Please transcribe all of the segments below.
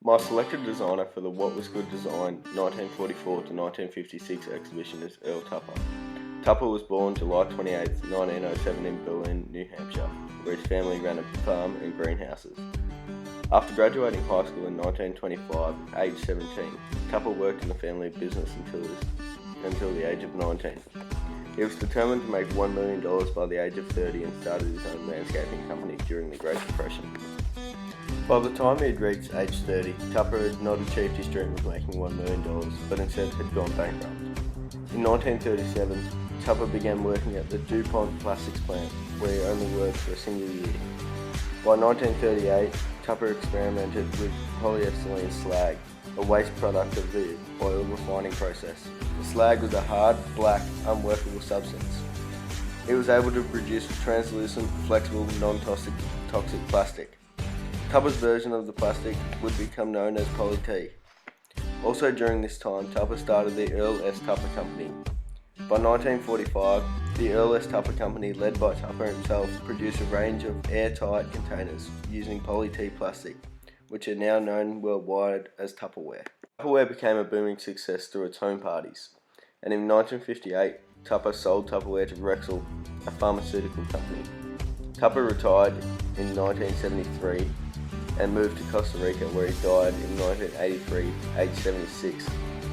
My selected designer for the What Was Good Design 1944 to 1956 exhibition is Earl Tupper. Tupper was born July 28, 1907 in Berlin, New Hampshire, where his family ran a farm and greenhouses. After graduating high school in 1925, aged 17, Tupper worked in the family business until the age of 19. He was determined to make $1 million by the age of 30 and started his own landscaping company during the Great Depression. By the time he had reached age 30, Tupper had not achieved his dream of making $1 million, but instead had gone bankrupt. In 1937, Tupper began working at the DuPont plastics plant, where he only worked for a single year. By 1938, Tupper experimented with polyethylene slag, a waste product of the oil refining process. The slag was a hard, black, unworkable substance. He was able to produce a translucent, flexible, non-toxic plastic. Tupper's version of the plastic would become known as poly-T. Also during this time, Tupper started the Earl S. Tupper Company. By 1945, the Earl S. Tupper Company, led by Tupper himself, produced a range of airtight containers using poly-T plastic, which are now known worldwide as Tupperware. Tupperware became a booming success through its home parties, and in 1958, Tupper sold Tupperware to Rexall, a pharmaceutical company. Tupper retired in 1973 and moved to Costa Rica, where he died in 1983, aged 76.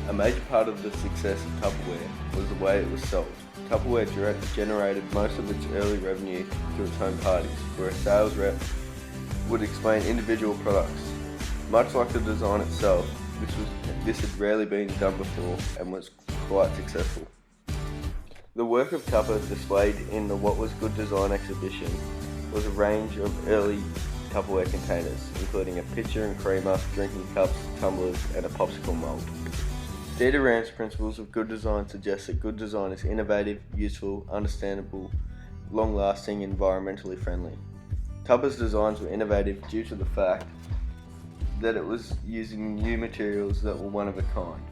A major part of the success of Tupperware was the way it was sold. Tupperware generated most of its early revenue through its home parties, where a sales rep would explain individual products. Much like the design itself, this had rarely been done before and was quite successful. The work of Tupper displayed in the What Was Good Design exhibition was a range of early Tupperware containers, including a pitcher and creamer, drinking cups, tumblers, and a popsicle mold. Dieter Rams' principles of good design suggest that good design is innovative, useful, understandable, long-lasting, and environmentally friendly. Tupper's designs were innovative due to the fact that it was using new materials that were one of a kind.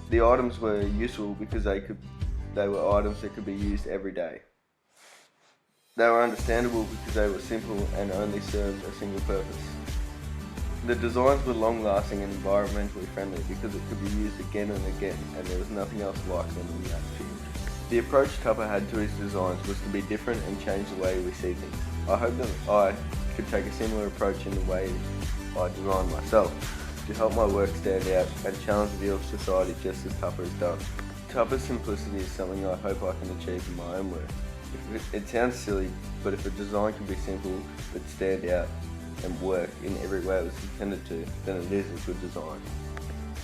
The items were useful because they were items that could be used every day. They were understandable because they were simple and only served a single purpose. The designs were long-lasting and environmentally friendly because it could be used again and again, and there was nothing else like them in that field. The approach Tupper had to his designs was to be different and change the way we see things. I hope that I could take a similar approach in the way I design myself, to help my work stand out and challenge the view of society just as Tupper has done. Tupper's simplicity is something I hope I can achieve in my own work. It sounds silly, but if a design can be simple but stand out and work in every way it was intended to, then it is a good design.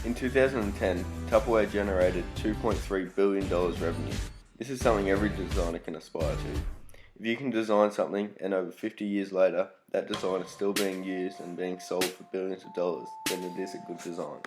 In 2010, Tupperware generated $2.3 billion revenue. This is something every designer can aspire to. If you can design something and over 50 years later, that design is still being used and being sold for billions of dollars, then it is a good design.